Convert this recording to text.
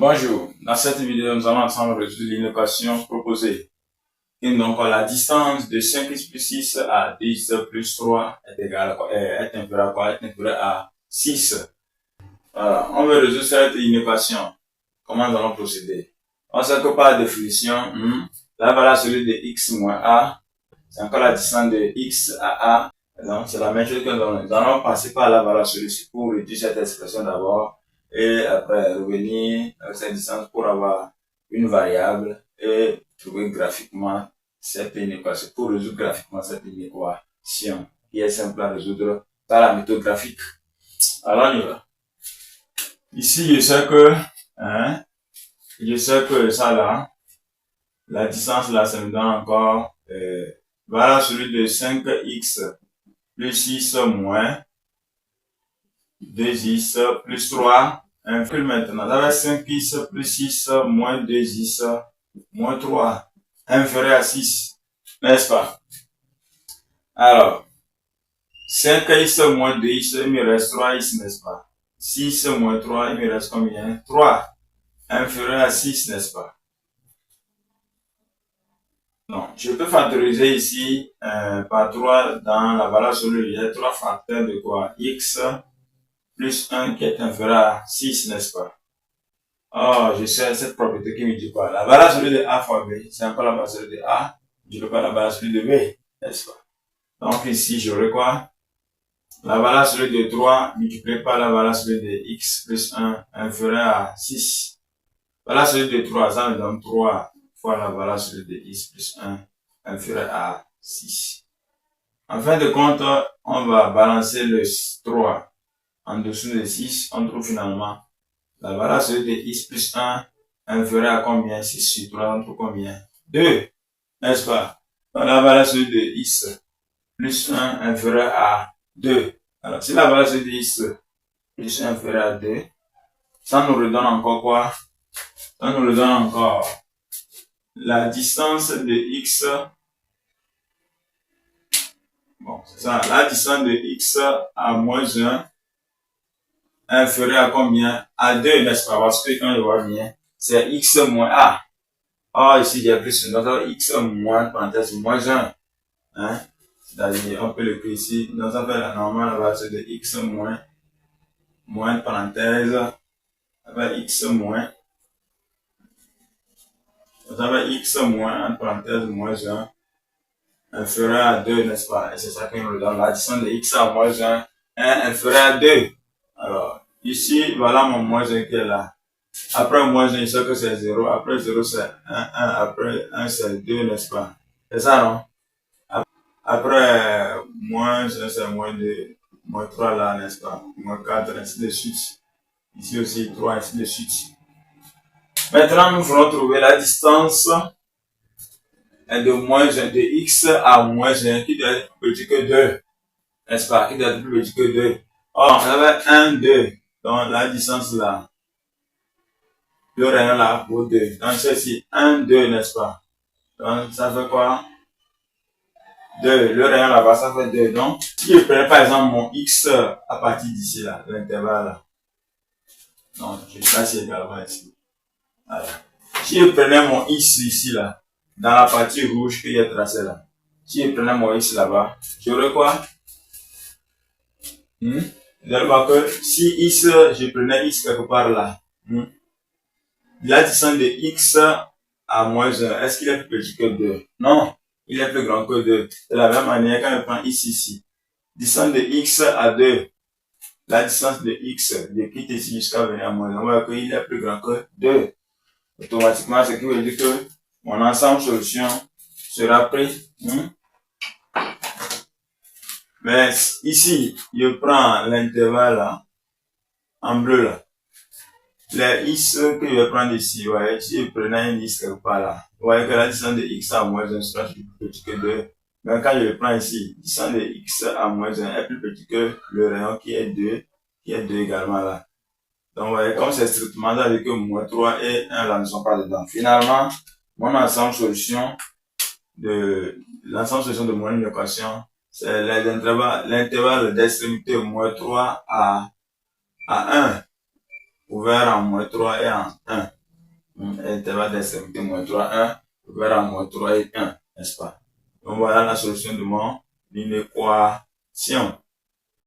Bonjour, dans cette vidéo, nous allons ensemble résoudre l'inéquation proposée. Et donc, la distance de 5x plus 6 à 10 plus 3 est égale à quoi? Est inférieure à quoi? Est inférieure à 6. Voilà, on veut résoudre cette inéquation. Comment nous allons procéder? On sait que par définition, la valeur absolue de x moins a, c'est encore la distance de x à a. Donc, c'est la même chose que nous allons passer par la valeur absolue pour réduire cette expression d'abord. Et après revenir avec cette distance pour avoir une variable et trouver graphiquement cette inéquation, pour résoudre graphiquement cette inéquation qui est simple à résoudre par la méthode graphique. Alors on y va. Ici je sais que ça là, la distance là, ça me donne encore valeur absolue de 5x plus 6 moins 2x plus 3. Inclus maintenant. Ça va être 5x plus 6 moins 2x moins 3 inférieur à 6. N'est-ce pas? Alors, 5x moins 2x, il me reste 3x, n'est-ce pas? 6 moins 3, il me reste combien? 3 inférieur à 6, n'est-ce pas? Donc, je peux factoriser ici par 3 dans la valeur absolue. Il y a 3 facteurs de quoi? X plus 1 qui est inférieur à 6, n'est-ce pas? Oh, je sais cette propriété qui me dit quoi? La valeur absolue de A fois B, c'est encore la valeur absolue de A, je ne pas la valeur absolue de B, n'est-ce pas? Donc ici, j'aurai quoi? La valeur absolue de 3 multipliée par la valeur absolue de x plus 1 inférieur à 6. La valeur absolue de 3, ça me donne 3 fois la valeur absolue de x plus 1 inférieur à 6. En fin de compte, on va balancer le 3 en dessous de 6, on trouve finalement la valeur absolue de x plus 1 inférieure à combien? 6 sur 3, on trouve combien? 2, n'est-ce pas? Donc la valeur absolue de x plus 1 inférieure à 2. Alors si la valeur absolue de x plus 1 inférieure à 2, ça nous redonne encore quoi? Ça nous redonne encore la distance de x. Bon, c'est ça, la distance de x à moins 1 inférieur à combien? À 2, n'est-ce pas? Parce que quand je vois bien, c'est x moins a. Or, ici, il y a plus, donc x moins, parenthèse, moins 1. Hein? C'est-à-dire, on peut l'écrire ici. Donc, ça fait la normale, la valeur de x moins, parenthèse, ça va x moins. Donc, ça va x moins, entre parenthèse, moins 1, inférieur à 2, n'est-ce pas? Et c'est ça qui nous donne la distance de x à moins 1, inférieur à 2. Alors, ici, voilà mon moins 1 qui est là. Après moins 1, je sais que c'est 0. Après 0, c'est 1. Après 1, c'est 2, n'est-ce pas? C'est ça, non? Après moins 1, c'est moins 2. Moins 3 là, n'est-ce pas? Moins 4, ainsi de suite. Ici aussi 3, ainsi de suite. Maintenant, nous voulons trouver la distance de moins 1 de x à moins 1 qui doit être plus petit que 2. N'est-ce pas? Qui doit être plus petit que 2. Or, ça va être 1, 2. Donc, la distance là. Le rayon là pour 2. Donc, c'est ici 1, 2, n'est-ce pas? Donc, ça fait quoi? 2. Le rayon là-bas, ça fait 2. Donc, si je prends par exemple mon x à partir d'ici là, l'intervalle là. Donc, je passe également ici. Voilà. Si je prenais mon x ici là, dans la partie rouge qu'il y a tracé là. Si je prenais mon x là-bas, j'aurais quoi? Vous allez voir que si x, je prenais x quelque part là. La distance de x à moins 1, est-ce qu'il est plus petit que 2? Non, il est plus grand que 2. De la même manière, quand je prends x ici, distance de x à 2, la distance de x, je quitte ici jusqu'à venir à moins 1, on va voir qu'il est plus grand que 2. Automatiquement, ce qui veut dire que mon ensemble solution sera pris. Mais ici, je prends l'intervalle là, en bleu là. Les x que je vais prendre ici, ouais, si je prenais un x quelque part là, vous voyez que la distance de x à moins 1 sera plus petit que 2. Mais quand je le prends ici, la distance de x à moins 1 est plus petit que le rayon qui est 2 également là. Donc, vous voyez, comme c'est strictement ça, que moins 3 et 1 là ne sont pas dedans. Finalement, mon ensemble solution de mon équation, c'est l'intervalle d'extrémité moins 3 à 1. ouvert en moins 3 et en 1. Intervalle d'extrémité moins 3, 1, ouvert en moins 3 et 1, n'est-ce pas? Donc voilà la solution de mon inéquation.